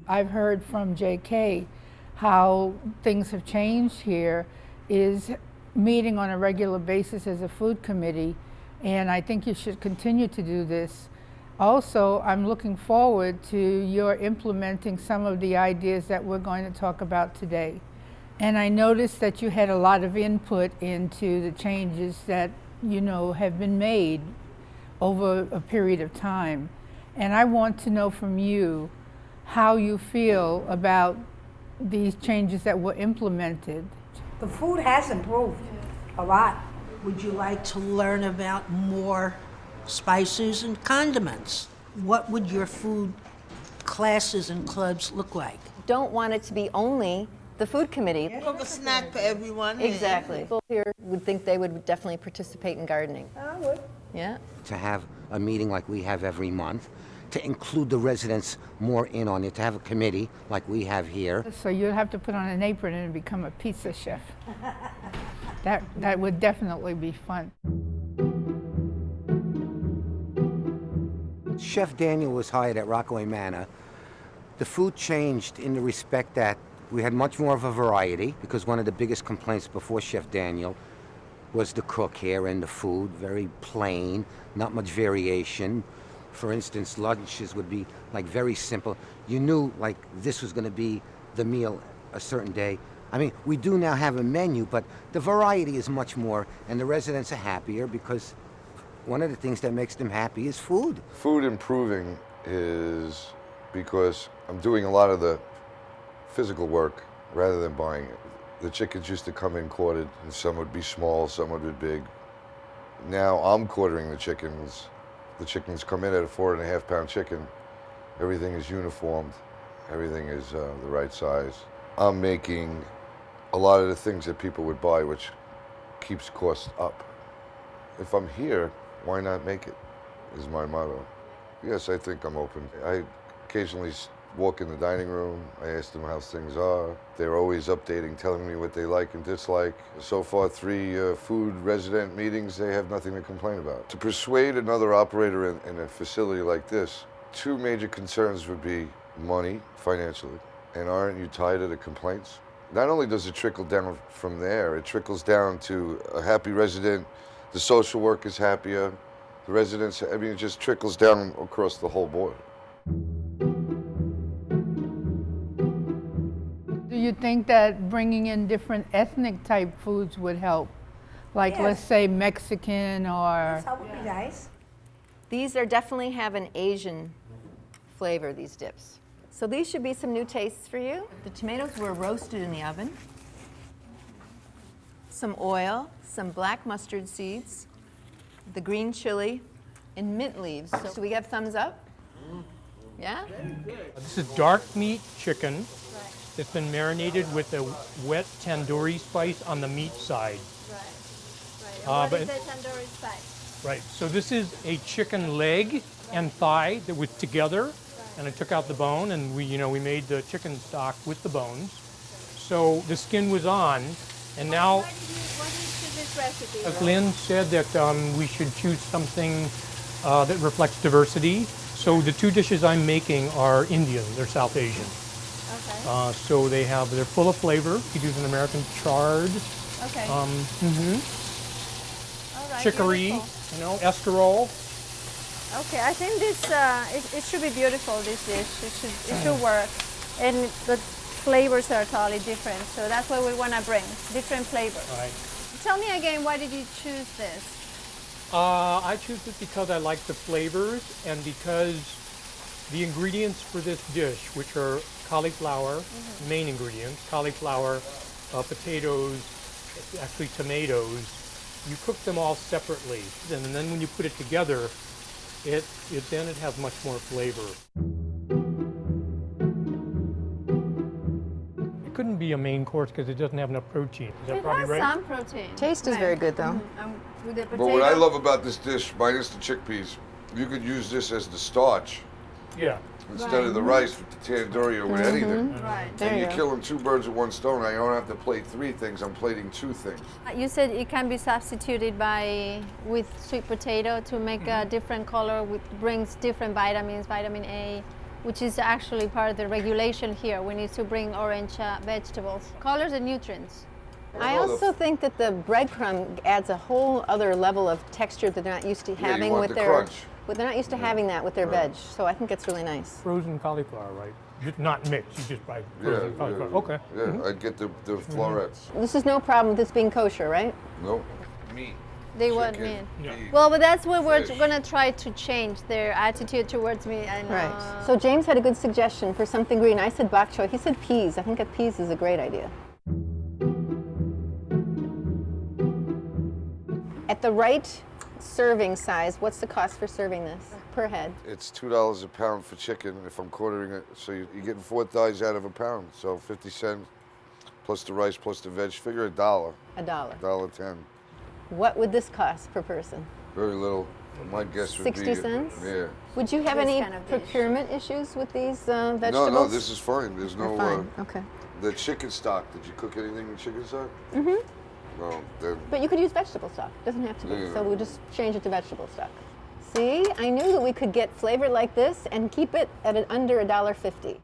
I've heard from JK how things have changed here is meeting on a regular basis as a food committee, and I think you should continue to do this. Also, I'm looking forward to your implementing some of the ideas that we're going to talk about today. And I noticed that you had a lot of input into the changes that, have been made over a period of time. And I want to know from you how you feel about these changes that were implemented. The food has improved a lot. Would you like to learn about more spices and condiments? What would your food classes and clubs look like? Don't want it to be only the food committee. Cook a snack for everyone. Exactly. People here would think they would definitely participate in gardening. I would. Yeah. To have a meeting like we have every month, to include the residents more in on it, to have a committee like we have here. So you'd have to put on an apron and become a pizza chef. That would definitely be fun. Chef Daniel was hired at Rockaway Manor. The food changed in the respect that we had much more of a variety, because one of the biggest complaints before Chef Daniel was the cook here and the food, very plain, not much variation. For instance, lunches would be like very simple. You knew like this was going to be the meal a certain day. I mean, we do now have a menu, but the variety is much more, and the residents are happier because one of the things that makes them happy is food. Food improving is because I'm doing a lot of the physical work rather than buying it. The chickens used to come in quartered, and some would be small, some would be big. Now I'm quartering the chickens. The chickens come in at a 4.5 pound chicken. Everything is uniformed. Everything is the right size. I'm making a lot of the things that people would buy, which keeps costs up. If I'm here, why not make it, is my motto. Yes, I think I'm open. I occasionally walk in the dining room. I ask them how things are. They're always updating, telling me what they like and dislike. So far, 3 food resident meetings, they have nothing to complain about. To persuade another operator in a facility like this, 2 major concerns would be money, financially, and aren't you tired of the complaints? Not only does it trickle down from there, it trickles down to a happy resident, the social work is happier, the residents, I mean, it just trickles down across the whole board. Do you think that bringing in different ethnic type foods would help? Like, Yes. let's say Mexican or... That would be nice. These are definitely have an Asian flavor, these dips. So these should be some new tastes for you. The tomatoes were roasted in the oven. Some oil, some black mustard seeds, the green chili, and mint leaves. So we have thumbs up? Yeah? This is dark meat chicken. It's been marinated with a wet tandoori spice on the meat side. Right. What is the tandoori spice? Right. So this is a chicken leg and thigh that was together, and I took out the bone, and we made the chicken stock with the bones. So the skin was on, and now. Why did you choose this recipe? As Lynn said, that we should choose something that reflects diversity. So the 2 dishes I'm making are Indian. They're South Asian. Okay. So they're full of flavor. You use an American chard. Okay. All right, chicory, beautiful. escarole. Okay, I think this it should be beautiful. This dish it should work, and the flavors are totally different. So that's what we want to bring, different flavors. All right. Tell me again, why did you choose this? I choose it because I like the flavors and because the ingredients for this dish, which are cauliflower, main ingredients, cauliflower, potatoes, actually tomatoes, you cook them all separately. And then when you put it together, it has much more flavor. It couldn't be a main course because it doesn't have enough protein. Is that It probably has right? some protein. Taste is very good, though. With the But what I potato- love about this dish, minus the chickpeas, you could use this as the starch Yeah. instead of the rice with the tandoori or with anything. Right. There And you you're go. killing 2 birds with 1 stone. I don't have to plate 3 things, I'm plating 2 things. You said it can be substituted with sweet potato to make a different color, which brings different vitamins, vitamin A. which is actually part of the regulation here. We need to bring orange vegetables. Colors and nutrients. I also think that the breadcrumb adds a whole other level of texture that they're not used to you having want with the their. crunch. They're not used to having that with their veg, so I think it's really nice. Frozen cauliflower, right? Not mixed, you just buy Yeah, frozen cauliflower. Okay. Yeah, I'd get the florets. This is no problem with this being kosher, right? Nope. Meat. They want Chicken, meat. Yeah. beef. Well, but that's what we're Fish. gonna try to change their attitude towards me. And Right. So James had a good suggestion for something green. I said bok choy. He said peas. I think that peas is a great idea. At the right serving size, what's the cost for serving this per head? It's $2 a pound for chicken if I'm quartering it. So you're getting 4 thighs out of a pound. So 50 cents plus the rice plus the veg. Figure $1. $1. $1.10. What would this cost per person? Very little. My guess would 60 be. cents? Yeah. Would you have This any kind of dish. procurement issues with these vegetables? No, this is fine. There's They're no. fine. Okay. The chicken stock. Did you cook anything with chicken stock? Mm-hmm. No, then. But you could use vegetable stock. Doesn't have to be. Yeah. So we'll just change it to vegetable stock. See, I knew that we could get flavor like this and keep it at under $1.50.